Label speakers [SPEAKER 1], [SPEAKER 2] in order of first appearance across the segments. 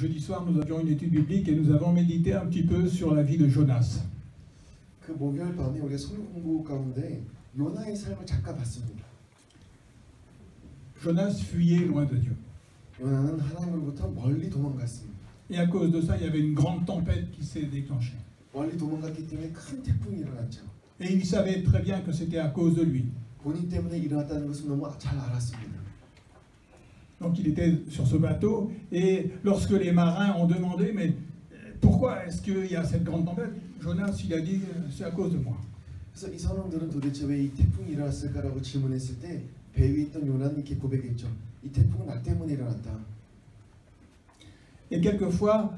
[SPEAKER 1] Jeudi soir, nous avions une étude biblique et nous avons médité un petit peu sur la vie de Jonas.
[SPEAKER 2] 그 목요일 밤에 우리가 성경 공부 가운데 요나의 삶을 잠깐 봤습니다.
[SPEAKER 1] Jonas fuyait loin de Dieu.
[SPEAKER 2] 요나는 하나님으로부터 멀리 도망갔습니다.
[SPEAKER 1] Et à cause de ça, il y avait une grande tempête qui s'est déclenchée.
[SPEAKER 2] 멀리 도망갔기 때문에 큰 태풍이 일어났죠.
[SPEAKER 1] Et il savait très bien que c'était à cause de lui.
[SPEAKER 2] 본인 때문에 일어났다는 것을 너무 잘 알았습니다.
[SPEAKER 1] Donc il était sur ce bateau et lorsque les marins ont demandé mais pourquoi est-ce qu'il y a cette grande tempête, Jonas il a dit c'est à cause de moi.
[SPEAKER 2] 그래서 이 선원들은 도대체 왜 이 태풍이 일어났을까라고 질문했을 때 배 위에 있던 요나는 이렇게 고백했죠. 이 태풍은 나 때문에 일어났다.
[SPEAKER 1] Et quelquefois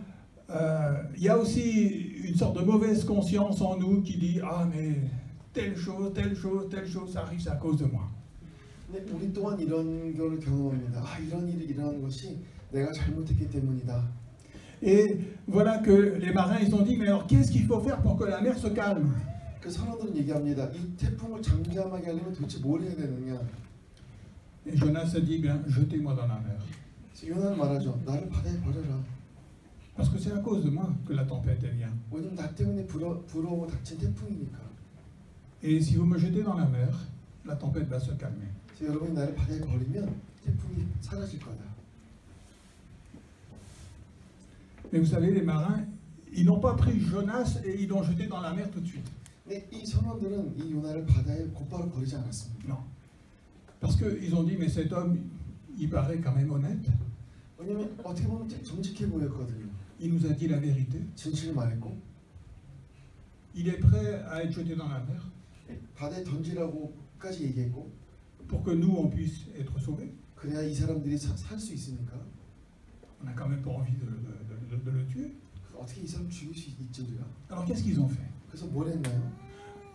[SPEAKER 1] il y a aussi une sorte de mauvaise conscience en nous qui dit ah mais telle chose, ça arrive, c'est à cause de moi.
[SPEAKER 2] 근데 우리 또한 이런 걸 경험합니다. 아, 이런 일이 일어나는 것이 내가 잘못했기 때문이다.
[SPEAKER 1] Et voilà que les marins ils ont dit mais alors qu'est-ce qu'il faut faire pour que la mer se calme?
[SPEAKER 2] 그 선원들은 얘기합니다. 이 태풍을 잠잠하게 하려면 도대체 뭘 해야 되느냐?
[SPEAKER 1] Et Jonas a dit bien jetez-moi dans la mer.
[SPEAKER 2] 요나는 말하죠. 나를 바다에 버려라.
[SPEAKER 1] Parce que c'est à cause de moi que la tempête elle vient.
[SPEAKER 2] 왜냐면 나 때문에 불어오고 닥친 태풍이니까.
[SPEAKER 1] Et si vous me jetez dans la mer, la tempête va se calmer.
[SPEAKER 2] 그래서 여러분이 나를 바다에 버리면 태풍이 사라질 거다.
[SPEAKER 1] Mais vous savez, les marins, ils n'ont pas pris Jonas et ils l'ont jeté dans la mer tout de suite.
[SPEAKER 2] 근데 이 선원들은 이 요나를 바다에 곧바로 버리지 않았습니다.
[SPEAKER 1] Non. Parce qu'ils ont dit, mais cet homme, il paraît quand même honnête.
[SPEAKER 2] 왜냐면 어떻게 보면 정직해 보였거든요.
[SPEAKER 1] Il nous a dit la vérité.
[SPEAKER 2] 진실을 말했고
[SPEAKER 1] Il est prêt à être jeté dans la mer
[SPEAKER 2] 바다에 던지라고까지 얘기했고
[SPEAKER 1] pour que nous, on puisse être sauvés.
[SPEAKER 2] 그래야 이 사람들이 살 수 있으니까.
[SPEAKER 1] On n'a quand même pas envie de le tuer.
[SPEAKER 2] 어떻게 이 사람 죽일 수 있지 우리가?
[SPEAKER 1] Alors qu'est-ce qu'ils ont fait?
[SPEAKER 2] 그래서 뭘 했나요?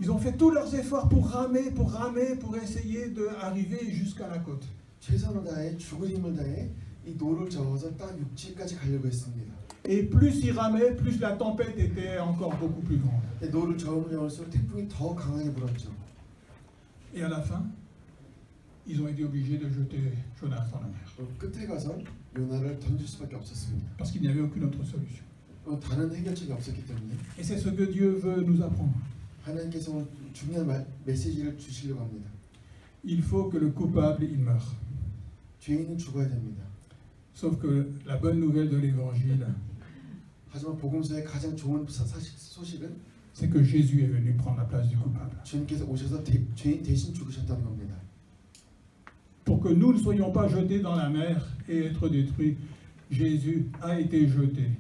[SPEAKER 1] Ils ont fait tous leurs efforts pour ramer, pour essayer d'arriver jusqu'à la côte.
[SPEAKER 2] 최선을 다해 죽을 힘을 다해 이 노를 저어서 땅 육지까지 가려고 했습니다.
[SPEAKER 1] Et plus ils ramaient, plus la tempête était encore beaucoup plus grande.
[SPEAKER 2] 노를 저으면 저을수록 태풍이 더 강하게 불었죠.
[SPEAKER 1] Et à la fin, ils ont été obligés de jeter Jonas dans la mer.
[SPEAKER 2] 끝에 가서 요나를 던질 수밖에 없었습니다.
[SPEAKER 1] Parce qu'il n'y avait aucune autre solution.
[SPEAKER 2] 다른 해결책이 없었기 때문에.
[SPEAKER 1] Et c'est ce que Dieu veut nous apprendre.
[SPEAKER 2] 하나님께서 오늘 중요한 메시지를 주시려고 합니다.
[SPEAKER 1] Il faut que le coupable il meure.
[SPEAKER 2] 죄인은 죽어야 됩니다.
[SPEAKER 1] Sauf que la bonne nouvelle de l'évangile,
[SPEAKER 2] 하지만 복음서의 가장 좋은 소식은
[SPEAKER 1] c'est que Jésus est venu prendre la place du coupable.
[SPEAKER 2] 주님께서 오셔서 죄인 대신 죽으셨다는 겁니다.
[SPEAKER 1] Pour que nous ne soyons pas jetés dans la mer et être détruits, Jésus a été jeté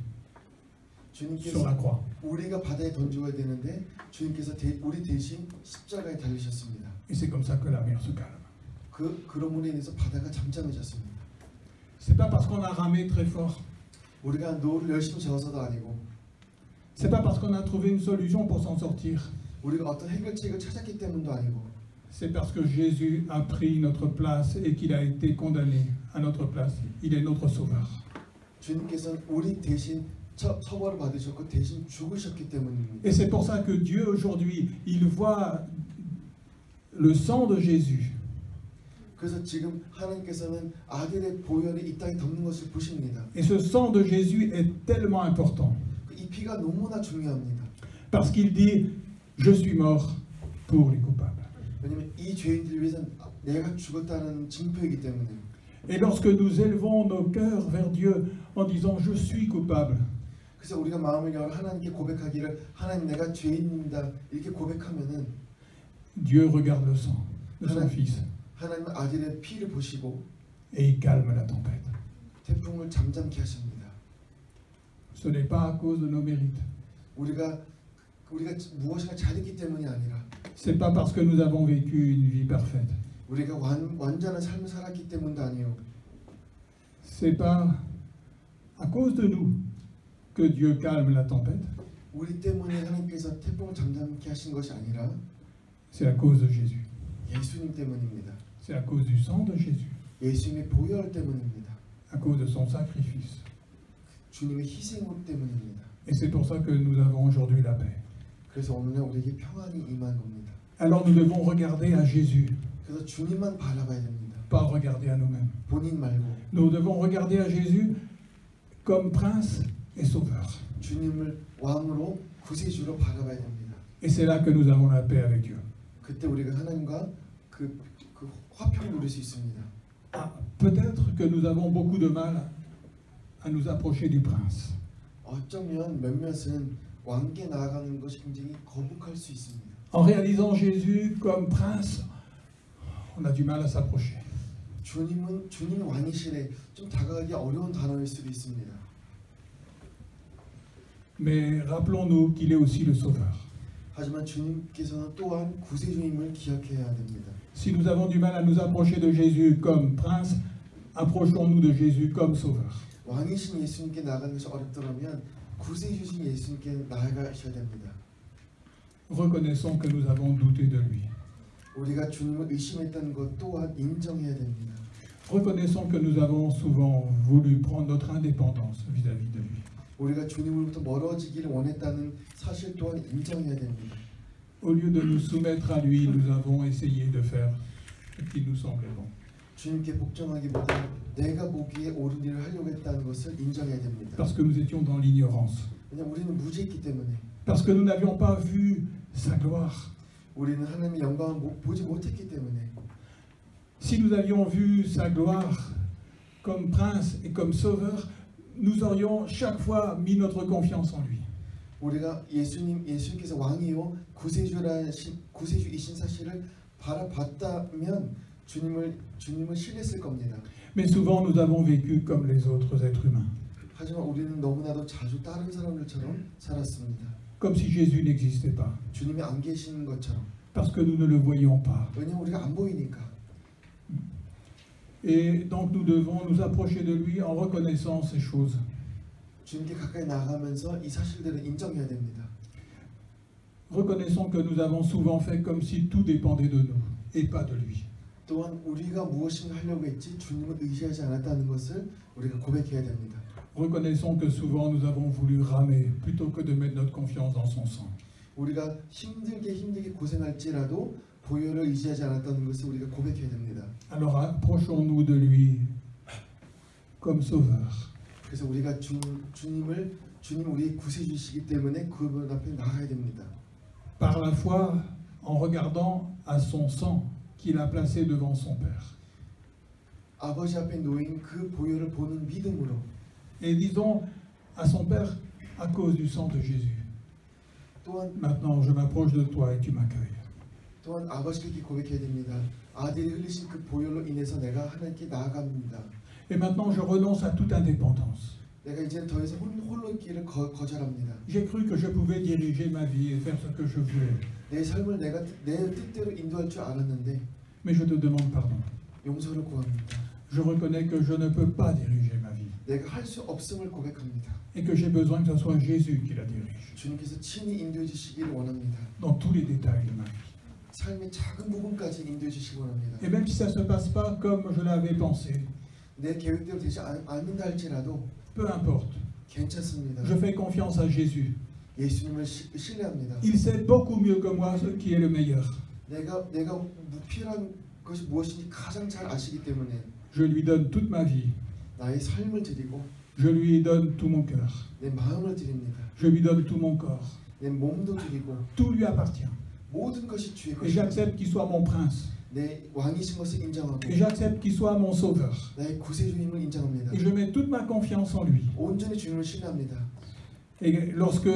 [SPEAKER 1] sur la croix.
[SPEAKER 2] 우리가 바다에 던져야 되는데 주님께서 우리 대신 십자가에 달리셨습니다.
[SPEAKER 1] Et c'est comme ça que la mer se calme.
[SPEAKER 2] 그런 으로 인해서 바다가 잠잠해졌습니다.
[SPEAKER 1] C'est pas parce qu'on a ramé très fort.
[SPEAKER 2] 우리가 노를 열심히 저어서도 아니고.
[SPEAKER 1] C'est pas parce qu'on a trouvé une solution pour s'en sortir.
[SPEAKER 2] 우리가 어떤 해결책을 찾았기 때문도 아니고.
[SPEAKER 1] C'est parce que Jésus a pris notre place et qu'il a été condamné à notre place. Il est notre sauveur.
[SPEAKER 2] 주님께서는 우리 대신 처벌을 받으셨고 대신 죽으셨기 때문입니다.
[SPEAKER 1] Et c'est pour ça que Dieu aujourd'hui, il voit le sang de Jésus.
[SPEAKER 2] 그래서 지금 하나님께서는 아들의 보혈이 이 땅에 덮는 것을 보십니다.
[SPEAKER 1] Et ce sang de Jésus est tellement important.
[SPEAKER 2] 이 피가 너무나 중요합니다.
[SPEAKER 1] Parce qu'il dit, je suis mort pour les coupables.
[SPEAKER 2] 왜냐면 이 죄인들을 위해서 내가 죽었다는 징표이기 때문에.
[SPEAKER 1] Et lorsque nous élevons nos cœurs vers Dieu en disant, je suis coupable.
[SPEAKER 2] 그래서 우리가 마음을 열어 하나님께 고백하기를 하나님 내가 죄인입니다 이렇게 고백하면은
[SPEAKER 1] Dieu regarde le sang de son fils.
[SPEAKER 2] 하나님은 아들의 피를 보시고
[SPEAKER 1] et il calme la tempête.
[SPEAKER 2] 태풍을 잠잠케 하십니다.
[SPEAKER 1] Ce n'est pas à cause de nos mérites.
[SPEAKER 2] 우리가 무엇인가 잘했기 때문이 아니라
[SPEAKER 1] C'est pas parce que nous avons vécu une vie parfaite.
[SPEAKER 2] 우리가 완전한 삶을 살았기 때문도 아니요.
[SPEAKER 1] C'est pas à cause de nous que Dieu calme la tempête.
[SPEAKER 2] 우리 때문에 하나님께서 태풍을 잠잠케 하신 것이 아니라
[SPEAKER 1] C'est à cause de Jésus.
[SPEAKER 2] 예수님 때문입니다.
[SPEAKER 1] C'est à cause du sang de Jésus.
[SPEAKER 2] 예수님의 보혈 때문입니다.
[SPEAKER 1] À cause de son sacrifice.
[SPEAKER 2] 주님의 희생 때문입니다.
[SPEAKER 1] Et c'est pour ça que nous avons aujourd'hui la paix.
[SPEAKER 2] 그래서 오늘날 우리에게 평안이 임한 겁니다.
[SPEAKER 1] Alors nous devons regarder à Jésus.
[SPEAKER 2] 그래서 주님만 바라봐야 됩니다.
[SPEAKER 1] Pas regarder à nous-mêmes.
[SPEAKER 2] 본인 말고.
[SPEAKER 1] Nous devons regarder à Jésus comme prince et sauveur.
[SPEAKER 2] 주님을 왕으로 구세주로 바라봐야 됩니다.
[SPEAKER 1] Et c'est là que nous avons la paix avec Dieu.
[SPEAKER 2] 그때 우리가 하나님과 그 화평을 누릴 수 있습니다.
[SPEAKER 1] Ah, peut-être que nous avons beaucoup de mal à nous approcher du prince.
[SPEAKER 2] 어쩌면 몇몇은 왕께 나아가는 것이 굉장히 거북할 수 있습니다.
[SPEAKER 1] En réalisant Jésus comme prince, on a du mal à s'approcher.
[SPEAKER 2] 주님이 왕이시래 좀 다가가기 어려운 단어일 수도 있습니다.
[SPEAKER 1] Mais rappelons-nous qu'il est aussi le sauveur.
[SPEAKER 2] 하지만 주님께서는 또한 구세주임을 기억해야 됩니다.
[SPEAKER 1] Si nous avons du mal à nous approcher de Jésus comme prince, approchons-nous de Jésus comme sauveur.
[SPEAKER 2] 왕이신 예수님께 나아가는 것이 어렵더라면 구세주신 예수님께 나아가셔야 됩니다.
[SPEAKER 1] Reconnaissons que nous avons douté de lui.
[SPEAKER 2] 우리가 주님을 의심했다는 것 또한 인정해야 됩니다.
[SPEAKER 1] Reconnaissons que nous avons souvent voulu prendre notre indépendance vis-à-vis de lui.
[SPEAKER 2] 우리가 주님으로부터 멀어지기를 원했다는 사실 또한 인정해야 됩니다.
[SPEAKER 1] Au lieu de nous soumettre à lui, nous avons essayé de faire ce qui nous semblait bon.
[SPEAKER 2] 주님께 복종하기보다 내가 보기에 옳은 일을 하려고 했다는 것을 인정해야 됩니다.
[SPEAKER 1] Parce que nous étions dans l'ignorance.
[SPEAKER 2] 왜냐하면 우리는 무지했기 때문에,
[SPEAKER 1] Parce que nous n'avions pas vu sa gloire.
[SPEAKER 2] 우리는 하나님의 영광을 보지 못했기 때문에,
[SPEAKER 1] Si nous avions vu sa gloire comme prince et comme sauveur, nous aurions chaque fois mis notre confiance en lui.
[SPEAKER 2] 우리가 예수님께서 왕이요 구세주이신 사실을 바라봤다면 주님을 신뢰했을 겁니다.
[SPEAKER 1] Mais souvent, nous avons vécu comme les autres êtres humains,
[SPEAKER 2] 하지만 우리는 너무나도 자주 다른 사람들처럼 살았습니다.
[SPEAKER 1] comme si Jésus n'existait pas,
[SPEAKER 2] 주님이 안 계시는 것처럼.
[SPEAKER 1] parce que nous ne le voyions pas.
[SPEAKER 2] 왜냐하면 우리가 안 보이니까.
[SPEAKER 1] Et donc nous devons nous approcher de lui en reconnaissant ces choses.
[SPEAKER 2] 주님께 가까이 나가면서 이 사실들을 인정해야 됩니다.
[SPEAKER 1] Reconnaissons que nous avons souvent fait comme si tout dépendait de nous et pas de lui.
[SPEAKER 2] 또한 우리가 무엇인가 하려고 했지 주님을 의지하지 않았다는 것을 우리가 고백해야 됩니다.
[SPEAKER 1] Reconnaissons que souvent nous avons voulu ramer plutôt que de mettre notre confiance dans son sang.
[SPEAKER 2] 우리가 힘들게 고생할지라도 보혈을 의지하지 않았다는 것을 우리가 고백해야 됩니다.
[SPEAKER 1] Alors approchons-nous de lui comme sauveur.
[SPEAKER 2] 그래서 우리가 주님 우리의 구세주시기 때문에 그분 앞에 나가야 됩니다.
[SPEAKER 1] Par la foi, en regardant à son sang qu'il a placé devant son Père.
[SPEAKER 2] 아버지 앞에 놓인 그 보혈을 보는 믿음으로.
[SPEAKER 1] Et disons à son Père, à cause du sang de Jésus.
[SPEAKER 2] 또한
[SPEAKER 1] Maintenant, je m'approche de toi et tu m'accueilles.
[SPEAKER 2] 또한 아버지께 고백해야 됩니다. 아들이 흘리신 그 보혈로 인해서 내가 하나님께 나아갑니다.
[SPEAKER 1] Et maintenant, je renonce à toute indépendance.
[SPEAKER 2] 내가 이제 더 이상 홀로 있기를 거절합니다.
[SPEAKER 1] J'ai cru que je pouvais diriger ma vie et faire ce que je voulais.
[SPEAKER 2] 내 삶을 내가 내 뜻대로 인도할 줄 알았는데
[SPEAKER 1] Mais je te demande pardon.
[SPEAKER 2] 용서를 구합니다.
[SPEAKER 1] Je reconnais que je ne peux pas diriger ma vie
[SPEAKER 2] 내가 할 수 없음을 고백합니다.
[SPEAKER 1] et que j'ai besoin que ce soit Jésus qui la dirige
[SPEAKER 2] 주님께서 친히 인도해 주시기를 원합니다.
[SPEAKER 1] dans tous les détails de ma vie.
[SPEAKER 2] 삶의 작은 부분까지 인도해 주시기 원합니다.
[SPEAKER 1] Et même si ça ne se passe pas comme je l'avais pensé,
[SPEAKER 2] 내 계획대로 되지 않는다 할지라도
[SPEAKER 1] peu importe.
[SPEAKER 2] 괜찮습니다.
[SPEAKER 1] Je fais confiance à Jésus.
[SPEAKER 2] 예수님을 신뢰합니다.
[SPEAKER 1] Il sait beaucoup mieux que moi ce qui est le meilleur.
[SPEAKER 2] 내가 필요한 것이 무엇인지 가장 잘 아시기 때문에
[SPEAKER 1] Je lui donne toute ma vie.
[SPEAKER 2] 나의 삶을 드리고
[SPEAKER 1] Je lui donne tout mon cœur.
[SPEAKER 2] 내 마음을 드립니다.
[SPEAKER 1] Je lui donne tout mon corps.
[SPEAKER 2] 내 몸도 드리고
[SPEAKER 1] Tout lui appartient.
[SPEAKER 2] 모든 것이 주의
[SPEAKER 1] Et
[SPEAKER 2] 것입니다.
[SPEAKER 1] j'accepte qu'il soit mon prince.
[SPEAKER 2] 내 왕이신 것을 인정하고
[SPEAKER 1] Et j'accepte qu'il soit mon sauveur.
[SPEAKER 2] 나의 구세주님을 인정합니다.
[SPEAKER 1] Et je mets toute ma confiance en lui.
[SPEAKER 2] 온전히 주님을 신뢰합니다.
[SPEAKER 1] Et lorsque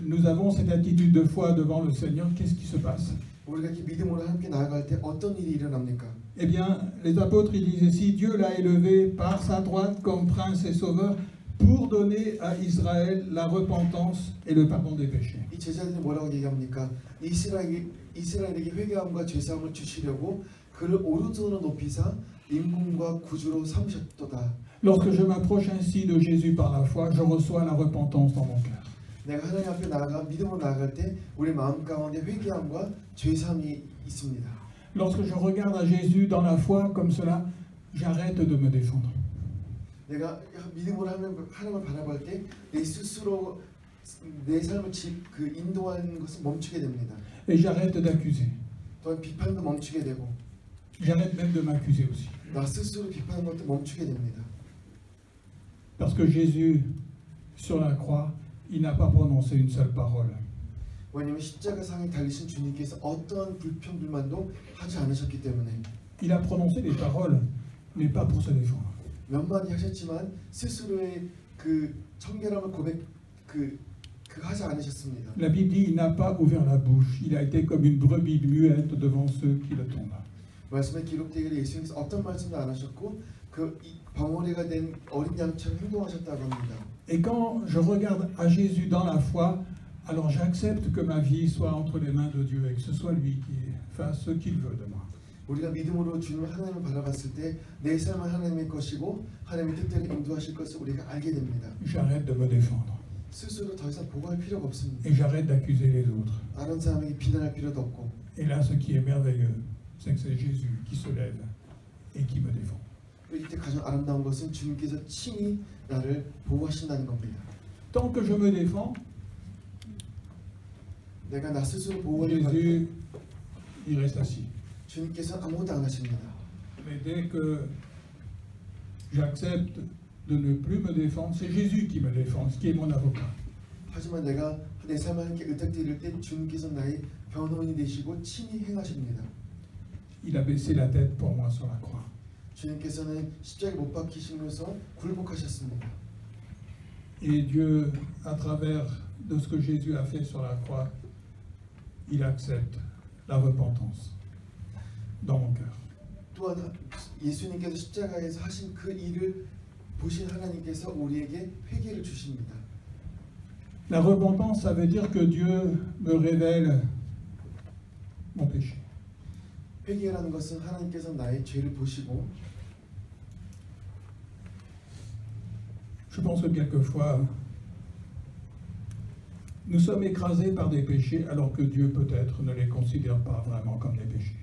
[SPEAKER 1] nous avons cette attitude de foi devant le Seigneur, qu'est-ce qui se passe?
[SPEAKER 2] 우리가 이렇게 믿음으로 함께 나아갈 때 어떤 일이 일어납니까?
[SPEAKER 1] Eh bien, les apôtres, ils disent ici, Dieu l'a élevé par sa droite comme prince et sauveur pour donner à Israël la repentance et le pardon des péchés.
[SPEAKER 2] 이 제자들이 뭐라고 얘기합니까? 이스라엘에게 회개함과 죄사함을 주시려고 그를 오른손으로 높이사 임금과 구주로 삼으셨도다.
[SPEAKER 1] Lorsque je m'approche ainsi de Jésus par la foi, je reçois la repentance dans mon cœur.
[SPEAKER 2] 내가 하나님 앞에 믿음으로 나아갈 때 우리 마음 가운데 회개함과 죄사함이 있습니다.
[SPEAKER 1] Lorsque je regarde à Jésus dans la foi comme cela, j'arrête de me défendre.
[SPEAKER 2] 내가 믿음으로 하나님을 바라볼 때 내 스스로 내 삶을 인도하는 것을 멈추게 됩니다.
[SPEAKER 1] Et j'arrête d'accuser.
[SPEAKER 2] 또한 비판도 멈추게 되고
[SPEAKER 1] J'arrête même de m'accuser aussi.
[SPEAKER 2] 나 스스로 비판하는 것도 멈추게 됩니다.
[SPEAKER 1] Parce que Jésus, sur la croix, il n'a pas prononcé une seule parole.
[SPEAKER 2] 왜냐하면 십자가상에 달리신 주님께서 어떠한 불평불만도 하지 않으셨기 때문에
[SPEAKER 1] Il a prononcé des paroles, mais pas pour se défendre.
[SPEAKER 2] 몇 마디 하셨지만 스스로의 그 청결함을 그 하지 않으셨습니다.
[SPEAKER 1] La Bible dit il n'a pas ouvert la bouche. Il a été comme une brebis muette devant ceux qui le tombent.
[SPEAKER 2] 말씀에 기록되기를 예수님께서 어떤 말씀도 안 하셨고 그 방울이가 된 어린 양처럼 행동하셨다고 합니다.
[SPEAKER 1] Et quand je regarde à Jésus dans la foi, alors j'accepte que ma vie soit entre les mains de Dieu et que ce soit lui qui fasse ce qu'il veut de moi.
[SPEAKER 2] 우리가 믿음으로 주님 하나님을 바라봤을 때 내 삶은 하나님의 것이고 하나님의 뜻대로 인도하실 것을 우리가 알게 됩니다.
[SPEAKER 1] J'arrête de me défendre
[SPEAKER 2] 스스로 더 이상 보고할 필요가 없습니다.
[SPEAKER 1] et j'arrête d'accuser les autres.
[SPEAKER 2] 다른 사람에게 비난할 필요도 없고.
[SPEAKER 1] Et là, ce qui est merveilleux, c'est que c'est Jésus qui se lève et qui me défend.
[SPEAKER 2] 이때 가장 아름다운 것은 주님께서 친히 나를 보호하신다는 겁니다.
[SPEAKER 1] Tant que je me défends,
[SPEAKER 2] 내가 나 스스로 보호하는
[SPEAKER 1] Jésus, il reste assis.
[SPEAKER 2] 주님께서는 아무것도 안 하십니다.
[SPEAKER 1] Mais dès que j'accepte de ne plus me défendre, c'est Jésus qui me défend, qui est mon avocat.
[SPEAKER 2] 하지만 내가 내 삶을 함께 의탁드릴 때 주님께서 나의 변호인이 되시고 친히 행하십니다.
[SPEAKER 1] Il a baissé la tête pour moi sur la croix.
[SPEAKER 2] 주님께서는 십자가에 못 박히시면서 굴복하셨습니다.
[SPEAKER 1] Et Dieu, à travers de ce que Jésus a fait sur la croix, il accepte la repentance dans mon cœur.
[SPEAKER 2] 또한 예수님께서 십자가에서 하신 그 일을 보신 하나님께서 우리에게 회개를 주십니다.
[SPEAKER 1] La repentance, ça veut dire que Dieu me révèle mon péché.
[SPEAKER 2] 회개라는 것은 하나님께서 나의 죄를 보시고
[SPEAKER 1] Je pense que quelquefois, nous sommes écrasés par des péchés alors que Dieu peut-être ne les considère pas vraiment comme des péchés.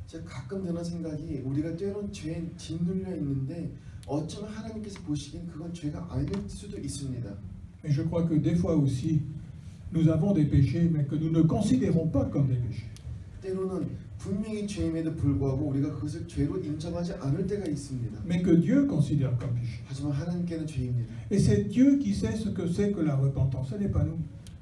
[SPEAKER 2] 제가 가끔 드는 생각이 우리가 때론 죄에 짓눌려 있는데 어쩌면 하나님께서 보시기엔 그건 죄가 아닐 수도 있습니다.
[SPEAKER 1] Mais je crois que des fois aussi, nous avons des péchés mais que nous ne considérons pas comme des péchés.
[SPEAKER 2] 때로는 분명히 죄임에도 불구하고 우리가 그것을 죄로 인정하지 않을 때가 있습니다.
[SPEAKER 1] Mais que Dieu considère comme péché.
[SPEAKER 2] 하지만 하나님께는 죄입니다.
[SPEAKER 1] Et c'est Dieu qui sait ce que c'est que la repentance, ce n'est pas nous.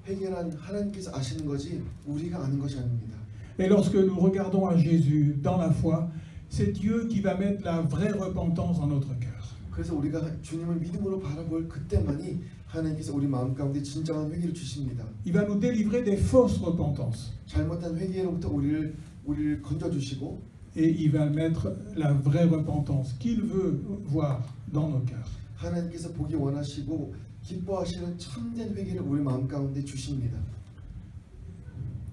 [SPEAKER 2] 회개란 하나님께서 아시는 거지 우리가 아는 것이 아닙니다.
[SPEAKER 1] Et lorsque nous regardons à Jésus dans la foi, c'est Dieu qui va mettre la vraie repentance dans notre cœur.
[SPEAKER 2] 그래서 우리가 주님을 믿음으로 바라볼 그때만이 하나님께서 우리 마음 가운데 진정한 회개를 주십니다.
[SPEAKER 1] Il va nous délivrer des fausses repentances.
[SPEAKER 2] 잘못한 회개로부터 우리를 건져주시고
[SPEAKER 1] Et il va mettre la vraie repentance qu'il veut voir dans nos cœurs.
[SPEAKER 2] 하나님께서 보기 원하시고 기뻐하시는 참된 회개를 우리 마음 가운데 주십니다.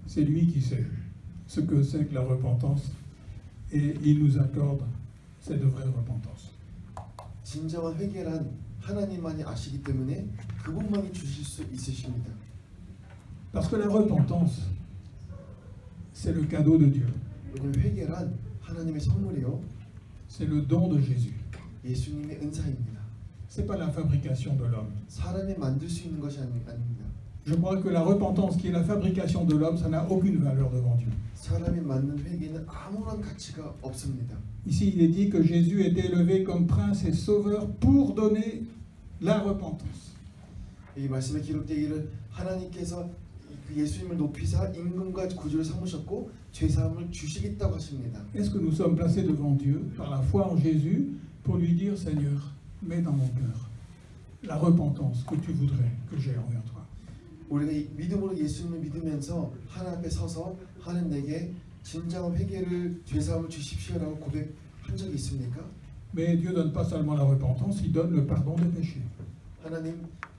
[SPEAKER 1] C'est lui qui sait ce que c'est que la repentance et il nous accorde cette vraie repentance.
[SPEAKER 2] 진정한 회개란 하나님만이 아시기 때문에 그분만이 주실 수 있으십니다.
[SPEAKER 1] Parce que la repentance, c'est le cadeau de Dieu.
[SPEAKER 2] 왜냐하면 회개란 하나님의 선물이요,
[SPEAKER 1] C'est le don de Jésus.
[SPEAKER 2] 예수님의 은사입니다.
[SPEAKER 1] C'est pas la fabrication de l'homme.
[SPEAKER 2] 사람이 만들 수 있는 것이 아닙니다.
[SPEAKER 1] Je crois que la repentance qui est la fabrication de l'homme, ça n'a aucune valeur devant Dieu.
[SPEAKER 2] 사람이 만든 회개는 아무런 가치가 없습니다.
[SPEAKER 1] Ici, il est dit que Jésus était élevé comme prince et sauveur pour donner la repentance.
[SPEAKER 2] 이 말씀에 기록되기를 하나님께서 그 예수님을 높이사 임금과 구주를 삼으셨고 죄사함을 주시겠다고 하십니다.
[SPEAKER 1] Est-ce que nous sommes placés devant Dieu par la foi en Jésus pour lui dire Seigneur, mets dans mon cœur la repentance que tu voudrais que j'ai envers toi.
[SPEAKER 2] 우리가 믿음으로 예수님을 믿으면서 하나님 앞에 서서 하나님 내게 진정한 회개를 죄사함을 주십시오라고 고백한 적이 있습니까?
[SPEAKER 1] Mais Dieu ne donne pas seulement la repentance, il donne le pardon des péchés.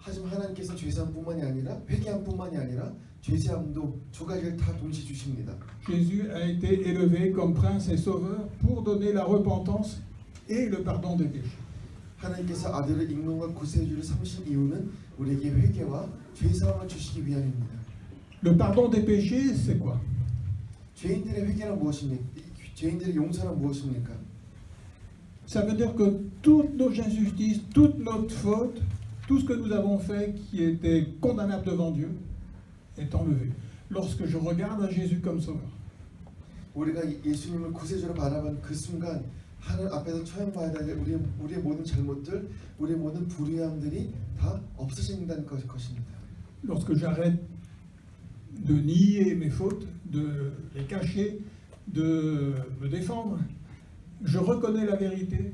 [SPEAKER 2] 하지만 하나님께서 죄사함뿐만이 아니라 회개함뿐만이 아니라 죄사함도 두 가지를 다 동시에 주십니다.
[SPEAKER 1] Jésus a été élevé comme prince et sauveur pour donner la repentance et le pardon des péchés.
[SPEAKER 2] 하나님께서 아들을 임금과 구세주를 삼으신 이유는 우리에게 회개와 죄사함을 주시기 위함입니다.
[SPEAKER 1] Le pardon des péchés, c'est quoi?
[SPEAKER 2] 죄인들의 회개란 무엇입니까? 죄인들의 용서란 무엇입니까?
[SPEAKER 1] Ça veut dire que toutes nos injustices, toute notre faute, tout ce que nous avons fait qui était condamnable devant Dieu est enlevé. Lorsque je regarde à Jésus comme sauveur.
[SPEAKER 2] 우리가 예수님을 구세주로 바라본 그 순간 하나님 앞에서 처형받아야 될 우리의 모든 잘못들, 우리의 모든 불의함들이 다 없어진다는 것입니다.
[SPEAKER 1] Lorsque j'arrête de nier mes fautes, de les cacher, de me défendre, je reconnais la vérité,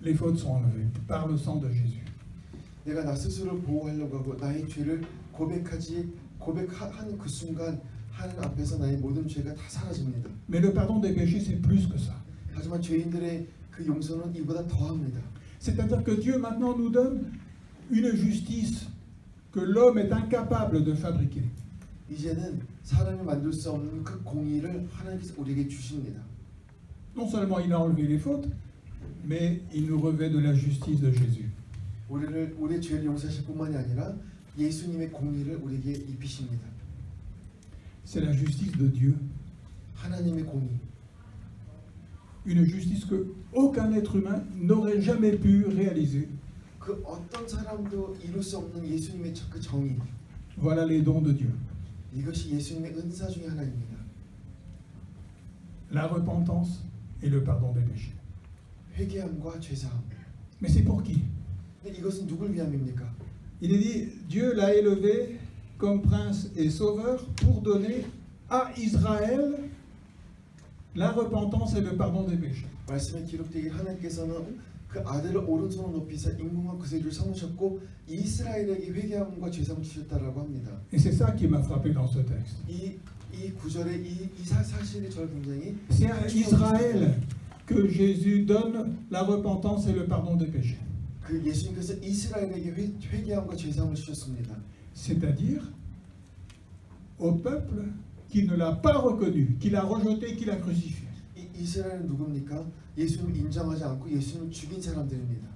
[SPEAKER 1] les fautes sont enlevées par le sang de Jésus.
[SPEAKER 2] 내가 나 스스로를 보호하려고 하고 나의 죄를 고백하는 그 순간 하나님 앞에서 나의 모든 죄가 다 사라집니다.
[SPEAKER 1] Mais le pardon des péchés, c'est plus que ça.
[SPEAKER 2] 하지만 죄인들의 그 용서는 이보다 더합니다.
[SPEAKER 1] C'est-à-dire que Dieu maintenant nous donne une justice que l'homme est incapable de fabriquer.
[SPEAKER 2] 이제는 사람이 만들 수 없는 그 공의를 하나님께서 우리에게 주십니다.
[SPEAKER 1] Non seulement il a enlevé les fautes, mais il nous revêt de la justice de Jésus.
[SPEAKER 2] 우리의 죄를 용서하실 뿐만이 아니라 예수님의 공의를 우리에게 입히십니다.
[SPEAKER 1] C'est la justice de Dieu.
[SPEAKER 2] 하나님의 공의.
[SPEAKER 1] Une justice que aucun être humain n'aurait jamais pu réaliser.
[SPEAKER 2] 그 어떤 사람도 이룰 수 없는 예수님의 그 정의.
[SPEAKER 1] Voilà les dons de Dieu.
[SPEAKER 2] 이것이 예수님의 은사 중에 하나입니다.
[SPEAKER 1] La repentance et le pardon des péchés.
[SPEAKER 2] 회개함과 죄사함.
[SPEAKER 1] Mais c'est pour qui?
[SPEAKER 2] 근데 이것은 누굴 위함입니까?
[SPEAKER 1] Il est dit, Dieu l'a élevé comme prince et sauveur pour donner à Israël la repentance et le pardon des péchés.
[SPEAKER 2] 말씀에 기록되길 하나님께서는 그 아들을 오른손으로 높이사 임금과 구세주를 삼으셨고 이스라엘에게 회개함과 죄사함을 주셨다라고 합니다.
[SPEAKER 1] Et c'est ça qui m'a frappé dans ce texte.
[SPEAKER 2] 이 구절의 이 사실이 저를 굉장히
[SPEAKER 1] C'est à Israël que Jésus donne la repentance et le pardon des péchés.
[SPEAKER 2] 그 예수님께서 이스라엘에게 회개함과 죄사함을 주셨습니다.
[SPEAKER 1] C'est-à-dire au peuple qui ne l'a pas reconnu, qui l'a rejeté, qui l'a crucifié.
[SPEAKER 2] 이 이스라엘은 누굽니까? 예수님을 인정하지 않고 예수님을 죽인 사람들입니다.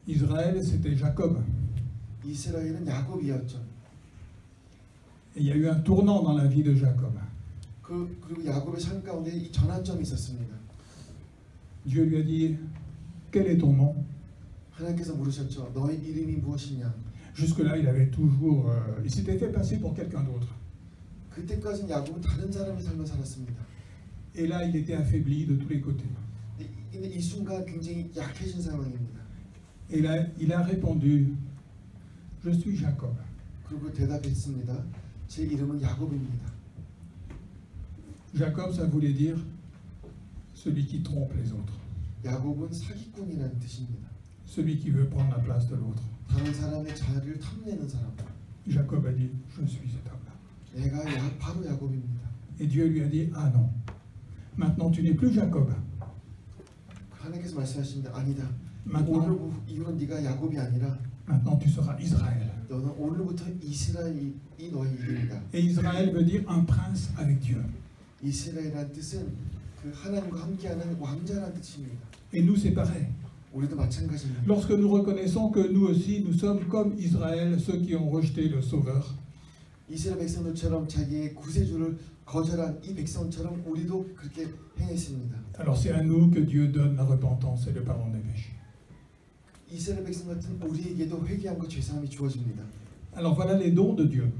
[SPEAKER 1] Israël, c'était Jacob.
[SPEAKER 2] 이스라엘은 야곱이었죠.
[SPEAKER 1] Et il y a eu un tournant dans la vie de Jacob.
[SPEAKER 2] 그리고 야곱의 삶 가운데 이 전환점이 있었습니다.
[SPEAKER 1] Dieu lui a dit, quel est ton nom?
[SPEAKER 2] 하나님께서 물으셨죠. 너의 이름이 무엇이냐?
[SPEAKER 1] Jusque-là, il avait toujours, il s'était fait passer pour quelqu'un d'autre.
[SPEAKER 2] 그때까지는 야곱은 다른 사람의 삶을 살았습니다.
[SPEAKER 1] Et là, il était affaibli de tous les côtés.
[SPEAKER 2] 근데 이 순간 굉장히 약해진 상황입니다.
[SPEAKER 1] Et là, il a répondu, je suis Jacob.
[SPEAKER 2] 그리고 대답했습니다. 제 이름은 야곱입니다.
[SPEAKER 1] Jacob, ça voulait dire celui qui trompe les autres,
[SPEAKER 2] 야곱은 사기꾼이라는 뜻입니다.
[SPEAKER 1] celui qui veut prendre la place de l'autre.
[SPEAKER 2] 다른 사람의 자리를 탐내는 사람.
[SPEAKER 1] Jacob a dit, je suis cet homme-là.
[SPEAKER 2] 내가 바로 야곱입니다.
[SPEAKER 1] Et Dieu lui a dit, ah non, maintenant tu n'es plus Jacob.
[SPEAKER 2] 하나님께서 말씀하십니다. 아니다.
[SPEAKER 1] Maintenant,
[SPEAKER 2] 이후로 네가 야곱이 아니라
[SPEAKER 1] maintenant tu seras Israël.
[SPEAKER 2] 너는 오늘부터 이스라엘이 너의 이름이다.
[SPEAKER 1] Et Israël veut dire un prince avec Dieu.
[SPEAKER 2] 이스라엘이라는 뜻은 그 하나님과 함께하는 왕자라는 뜻입니다.
[SPEAKER 1] Et nous, c'est pareil.
[SPEAKER 2] 우리도 마찬가지입니다.
[SPEAKER 1] Lorsque nous reconnaissons que nous aussi, nous sommes comme Israël, ceux qui ont rejeté le Sauveur,
[SPEAKER 2] 이스라엘 백성들처럼 자기의 구세주를 거절한 이 백성처럼 우리도 그렇게 행했습니다.
[SPEAKER 1] alors c'est à nous que Dieu donne la repentance et le pardon des péchés.
[SPEAKER 2] 이스라엘 백성 같은 우리에게도 회개함과 죄사함이 주어집니다.
[SPEAKER 1] Alors voilà les dons de Dieu.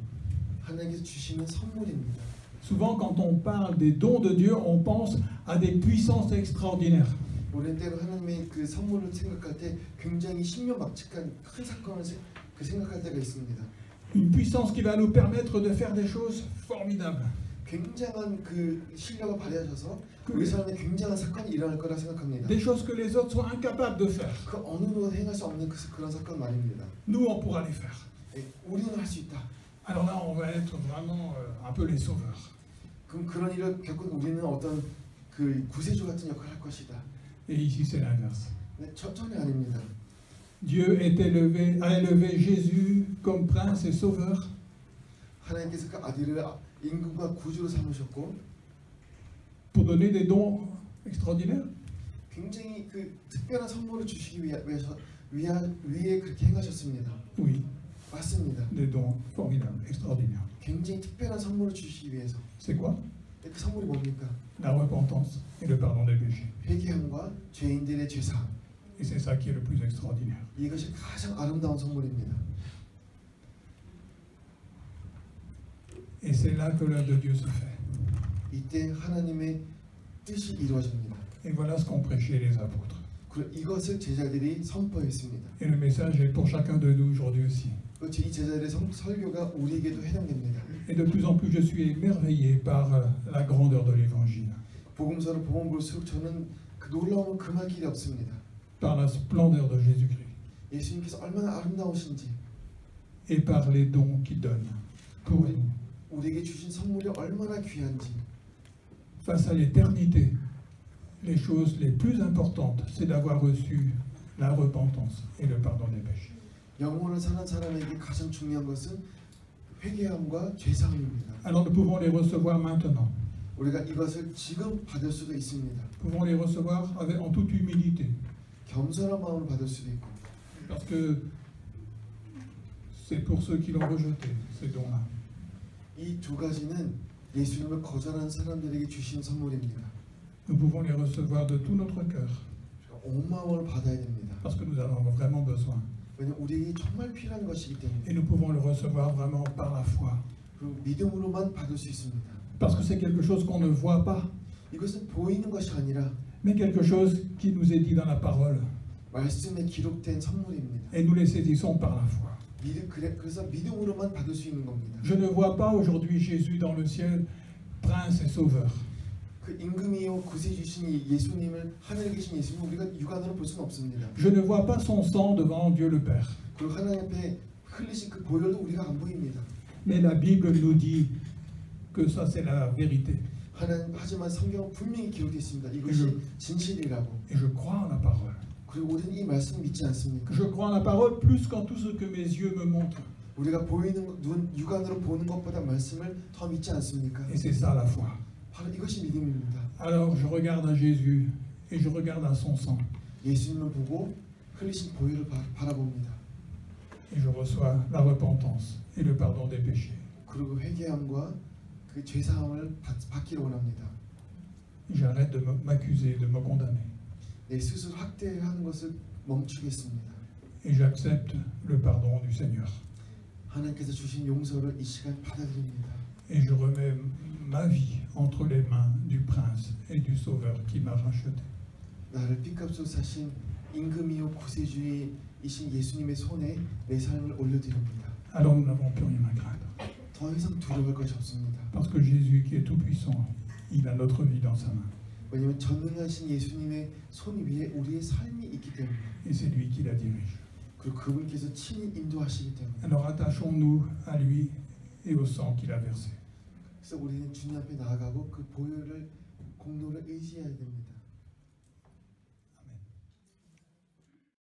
[SPEAKER 2] 하나님께서 주시는 선물입니다.
[SPEAKER 1] Souvent, quand on parle des dons de Dieu, on pense à des puissances extraordinaires.
[SPEAKER 2] 우리는 때로 하나님의 그 선물을 생각할 때 굉장히 신묘막측한 큰 사건을 생각할 때가 있습니다.
[SPEAKER 1] Une puissance qui va nous permettre de faire des choses formidables.
[SPEAKER 2] 굉장한 그 실력을 발휘하셔서 우리 삶에 굉장한 사건이 일어날 거라 생각합니다.
[SPEAKER 1] Des choses que les autres sont incapables de faire.
[SPEAKER 2] 그 어느 누구도 행할 수 없는 그런 사건 말입니다.
[SPEAKER 1] Nous, on pourra les faire.
[SPEAKER 2] 우리는 할 수 있다.
[SPEAKER 1] Alors là, on va être vraiment un peu les sauveurs.
[SPEAKER 2] 그럼 그런 일을 겪은 우리는 어떤 그 구세주 같은 역할을 할 것이다.
[SPEAKER 1] Et ici, c'est l'inverse.
[SPEAKER 2] 전혀 아닙니다.
[SPEAKER 1] Dieu a élevé Jésus comme prince et sauveur.
[SPEAKER 2] 하나님께서 그 아들을 임금과 구주로 삼으셨고
[SPEAKER 1] pour donner des dons extraordinaires.
[SPEAKER 2] 굉장히 그 특별한 선물을 주시기 위해 그렇게 행하셨습니다.
[SPEAKER 1] Oui,
[SPEAKER 2] 맞습니다.
[SPEAKER 1] des dons formidables, extraordinaires.
[SPEAKER 2] 굉장히 특별한 선물을 주시기 위해서.
[SPEAKER 1] C'est quoi?
[SPEAKER 2] 그 선물이 뭡니까?
[SPEAKER 1] La repentance et le pardon des péchés.
[SPEAKER 2] 회개함과 죄인들의 죄사함.
[SPEAKER 1] Et c'est ça qui est le plus extraordinaire.
[SPEAKER 2] 이것이 가장 아름다운 선물입니다.
[SPEAKER 1] Et c'est là que l'œuvre de Dieu se fait.
[SPEAKER 2] 이때 하나님의 뜻이 이루어집니다.
[SPEAKER 1] Et voilà ce qu'ont prêché les apôtres.
[SPEAKER 2] 그리고 이것을 제자들이 선포했습니다.
[SPEAKER 1] Et le message est pour chacun de nous aujourd'hui aussi.
[SPEAKER 2] 이 제자들의 설교가 우리에게도 해당됩니다.
[SPEAKER 1] Et de plus en plus, je suis émerveillé par la grandeur de l'évangile,
[SPEAKER 2] 복음서를 보면 볼수록 저는 그 놀라움을 금할 길이 없습니다.
[SPEAKER 1] par la splendeur de Jésus-Christ
[SPEAKER 2] 예수님께서 얼마나 아름다우신지,
[SPEAKER 1] et par les dons qu'il donne pour nous.
[SPEAKER 2] 우리에게 주신 선물이 얼마나 귀한지.
[SPEAKER 1] Face à l'éternité, les choses les plus importantes, c'est d'avoir reçu la repentance et le pardon des péchés.
[SPEAKER 2] 영원을 사는 사람에게 가장 중요한 것은 회개함과 죄사함입니다.
[SPEAKER 1] Alors nous pouvons les recevoir maintenant.
[SPEAKER 2] 우리가 이것을 지금 받을 수도 있습니다.
[SPEAKER 1] Nous pouvons les recevoir en toute humilité,
[SPEAKER 2] 겸손한 마음을 받을 수도 있고,
[SPEAKER 1] parce que c'est pour ceux qui l'ont rejeté, ces dons-là.
[SPEAKER 2] 이 두 가지는 예수님을 거절한 사람들에게 주신 선물입니다.
[SPEAKER 1] Nous pouvons les recevoir de tout notre cœur,
[SPEAKER 2] 온 마음을 받아야 됩니다.
[SPEAKER 1] parce que nous en avons vraiment besoin.
[SPEAKER 2] 왜냐하면 우리에게 정말 필요한 것이기 때문에.
[SPEAKER 1] Et nous pouvons le recevoir vraiment par la foi,
[SPEAKER 2] 그리고 믿음으로만 받을 수 있습니다.
[SPEAKER 1] parce que c'est quelque chose qu'on ne voit pas,
[SPEAKER 2] 이것은 보이는 것이 아니라
[SPEAKER 1] mais quelque chose qui nous est dit dans la parole,
[SPEAKER 2] 말씀에 기록된 선물입니다.
[SPEAKER 1] et nous les saisissons par la foi.
[SPEAKER 2] 그래서 믿음으로만 받을 수 있는 겁니다.
[SPEAKER 1] Je ne vois pas aujourd'hui Jésus dans le ciel, prince et sauveur.
[SPEAKER 2] 그 임금이요 구세주신 예수님을, 하늘에 계신 예수님을 우리가 육안으로 볼 수는 없습니다.
[SPEAKER 1] Je ne vois pas son sang devant Dieu le Père.
[SPEAKER 2] 그리고 하나님 앞에 흘리신 그 보혈도 우리가 안 보입니다.
[SPEAKER 1] Mais la Bible nous dit que ça c'est la vérité.
[SPEAKER 2] 하지만 성경은 분명히 기록되어 있습니다. 이것이 진실이라고.
[SPEAKER 1] Et je crois en la parole.
[SPEAKER 2] 그리고 우리는 이 말씀을 믿지 않습니까?
[SPEAKER 1] Je crois en la parole plus qu'en tout ce que mes yeux me montrent.
[SPEAKER 2] 우리가 보이는 눈 육안으로 보는 것보다 말씀을 더 믿지 않습니까?
[SPEAKER 1] Et c'est ça la foi.
[SPEAKER 2] 바로 이것이 믿음입니다.
[SPEAKER 1] Alors je regarde à Jésus et je regarde à son sang
[SPEAKER 2] 예수님을 보고 흘리신 보혈을 바라봅니다.
[SPEAKER 1] et je reçois la repentance et le pardon des péchés.
[SPEAKER 2] 그리고 회개함과 그 죄사함을 받기를 원합니다.
[SPEAKER 1] J'arrête de m'accuser, de me condamner.
[SPEAKER 2] 내 스스로 학대하는 것을 멈추겠습니다.
[SPEAKER 1] Et j'accepte le pardon du Seigneur.
[SPEAKER 2] 하나님께서 주신 용서를 이 시간 받아들입니다.
[SPEAKER 1] Et je remets ma vie entre les mains du prince et du sauveur qui m'a racheté.
[SPEAKER 2] 나를 핏값으로 사신 임금이요 구세주이신 예수님의 손에 내 삶을 올려드립니다.
[SPEAKER 1] Alors nous n'avons plus rien à craindre.
[SPEAKER 2] 더 이상 두려울 것이 없습니다.
[SPEAKER 1] Parce que Jésus qui est tout puissant, il a notre vie dans sa main.
[SPEAKER 2] 왜냐하면 전능하신 예수님의 손 위에 우리의 삶이 있기 때문에.
[SPEAKER 1] Et c'est lui qui la dirige.
[SPEAKER 2] 그리고 그분께서 친히 인도하시기 때문에.
[SPEAKER 1] Alors attachons-nous à lui et au sang qu'il a versé.
[SPEAKER 2] 그래서 우리는 주님 앞에 나아가고 그 보혈을 공로를 의지해야 됩니다.